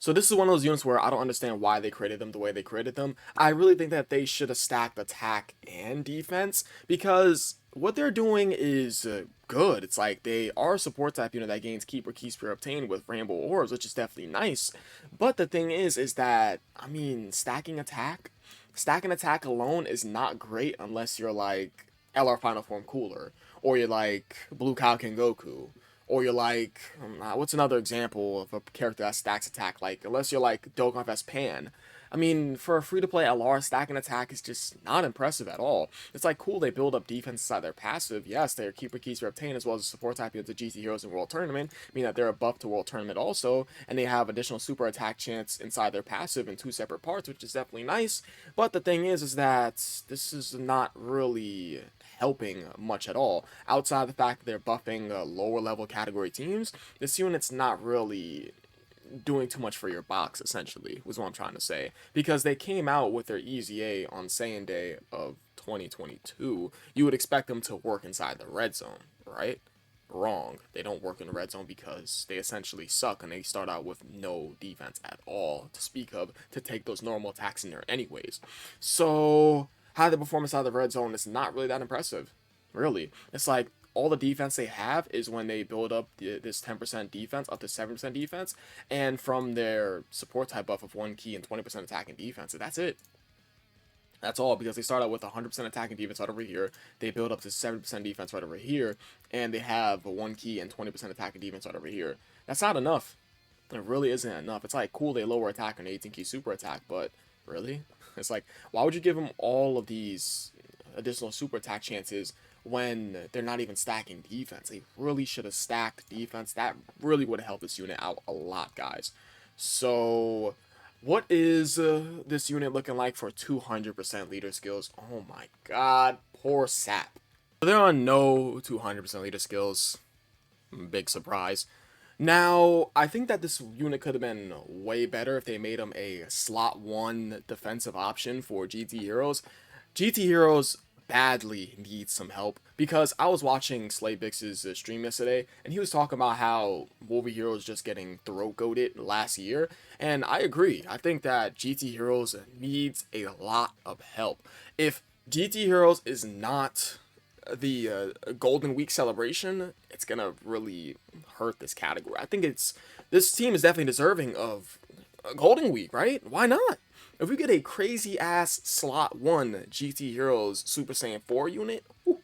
So this is one of those units where I don't understand why they created them the way they created them. I really think that they should have stacked attack and defense because what they're doing is good. It's like they are a support type unit that gains keep or key spear obtained with rainbow orbs, which is definitely nice. But the thing is that I mean stacking attack alone is not great unless you're like LR Final Form Cooler or you're like Blue Cow Ken Goku or you're like, what's another example of a character that stacks attack? Like, unless you're like Dokkan vs Pan. I mean, for a free-to-play LR, stacking attack is just not impressive at all. It's like, cool, they build up defense inside their passive. Yes, their keeper keys are obtained as well as support type units of GT Heroes in World Tournament, meaning that they're a buff to World Tournament also, and they have additional super attack chance inside their passive in two separate parts, which is definitely nice. But the thing is that this is not really helping much at all. Outside the fact that they're buffing lower level category teams, this unit's not really doing too much for your box, essentially, was what I'm trying to say. Because they came out with their EZA on Saiyan Day of 2022. You would expect them to work inside the red zone, right? Wrong. They don't work in the red zone because they essentially suck and they start out with no defense at all to speak of to take those normal attacks in there anyways. So how the performance out of the red zone is not really that impressive. Really. It's like all the defense they have is when they build up this 10% defense up to 7% defense, and from their support type buff of 1 key and 20% attack and defense. And that's it. That's all, because they start out with 100% attack and defense right over here. They build up to 70% defense right over here, and they have a 1 key and 20% attack and defense right over here. That's not enough. It really isn't enough. It's like, cool, they lower attack and 18 key super attack, but really? It's like, why would you give them all of these additional super attack chances when they're not even stacking defense? They really should have stacked defense. That really would have helped this unit out a lot, guys. So, what is this unit looking like for 200% leader skills? Oh my god, poor Sap. There are no 200% leader skills. Big surprise. Now, I think that this unit could have been way better if they made him a slot 1 defensive option for GT Heroes. GT Heroes badly needs some help, because I was watching Slaybix's stream yesterday and he was talking about how Movie Heroes just getting throat goated last year, and I agree. I think that GT Heroes needs a lot of help. If GT Heroes is not the Golden Week celebration, it's gonna really hurt this category. I think this team is definitely deserving of a Golden Week, right? Why not? If we get a crazy ass slot 1 GT Heroes Super Saiyan 4 unit, I'm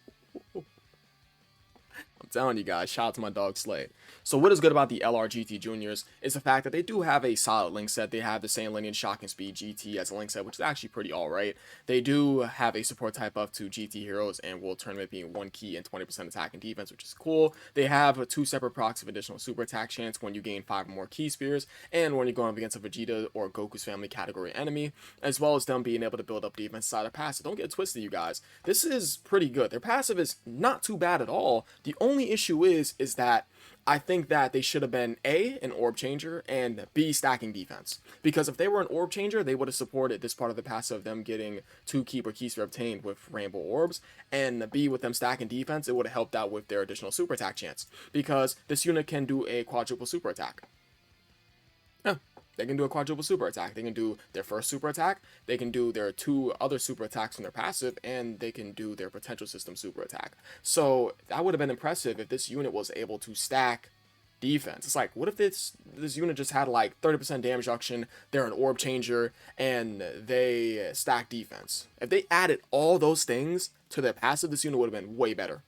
telling you guys, shout out to my dog Slay. So what is good about the LRGT Juniors is the fact that they do have a solid link set. They have the same lineage Shocking Speed GT as a link set, which is actually pretty alright. They do have a support type buff to GT Heroes and World Tournament being 1 key and 20% attack and defense, which is cool. They have 2 separate procs of additional super attack chance when you gain 5 or more key spears, and when you're going up against a Vegeta or Goku's family category enemy, as well as them being able to build up defense side of passive. Don't get it twisted, you guys. This is pretty good. Their passive is not too bad at all. The only issue is that I think that they should have been A, an orb changer, and B, stacking defense. Because if they were an orb changer, they would have supported this part of the passive, them getting 2 keep or keys for obtained with rainbow orbs, and B, with them stacking defense, it would have helped out with their additional super attack chance. Because this unit can do a quadruple super attack. Yeah, they can do a quadruple super attack. They can do their first super attack, they can do their 2 other super attacks from their passive, and they can do their potential system super attack. So that would have been impressive if this unit was able to stack defense. It's like, what if this unit just had like 30% damage reduction, they're an orb changer, and they stack defense? If they added all those things to their passive, this unit would have been way better.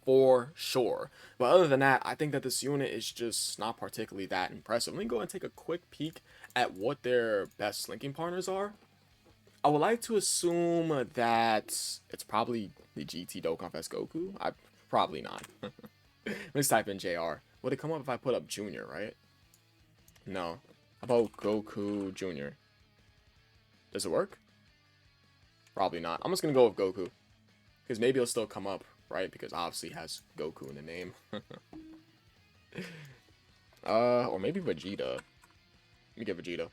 For sure. But other than that, I think that this unit is just not particularly that impressive. Let me go and take a quick peek at what their best linking partners are. I would like to assume that it's probably the GT Dokkan vs Goku. Probably not. Let's type in JR. Would it come up if I put up Junior, right? No. How about Goku Junior? Does it work? Probably not. I'm just gonna go with Goku, because maybe it'll still come up, right? Because obviously it has Goku in the name. Or maybe Vegeta. Let me get Vegeta.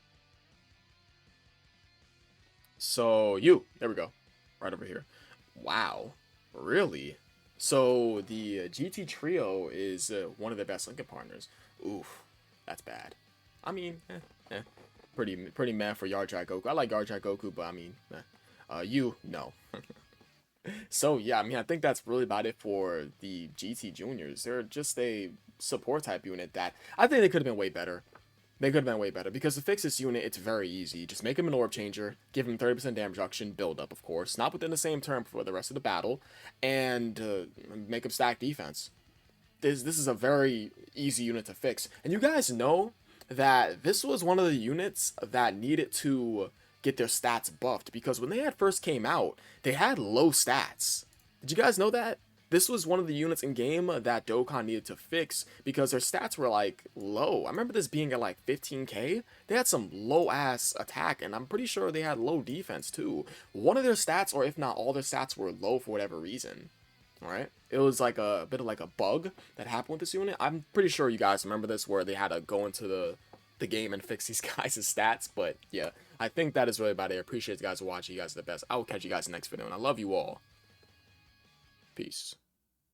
So, there we go. Right over here. Wow. Really? So, the GT Trio is one of their best linking partners. Oof. That's bad. I mean, pretty meh for Yard Drag Goku. I like Yard Drag Goku, but I mean, no. So yeah, I mean, I think that's really about it for the GT Juniors. They're just a support type unit that I think they could have been way better. They could have been way better because to fix this unit, it's very easy. Just make him an orb changer, give him 30% damage reduction, build up, of course, not within the same term for the rest of the battle, and make him stack defense. This is a very easy unit to fix. And you guys know that this was one of the units that needed to get their stats buffed because when they had first came out, they had low stats. Did you guys know that? This was one of the units in game that Dokkan needed to fix because their stats were like low. I remember this being at like 15k. They had some low ass attack and I'm pretty sure they had low defense too. One of their stats, or if not all their stats, were low for whatever reason. Alright? It was like a bit of like a bug that happened with this unit. I'm pretty sure you guys remember this where they had to go into the game and fix these guys' stats. But yeah, I think that is really about it. I appreciate you guys watching. You guys are the best. I will catch you guys in the next video and I love you all. Peace.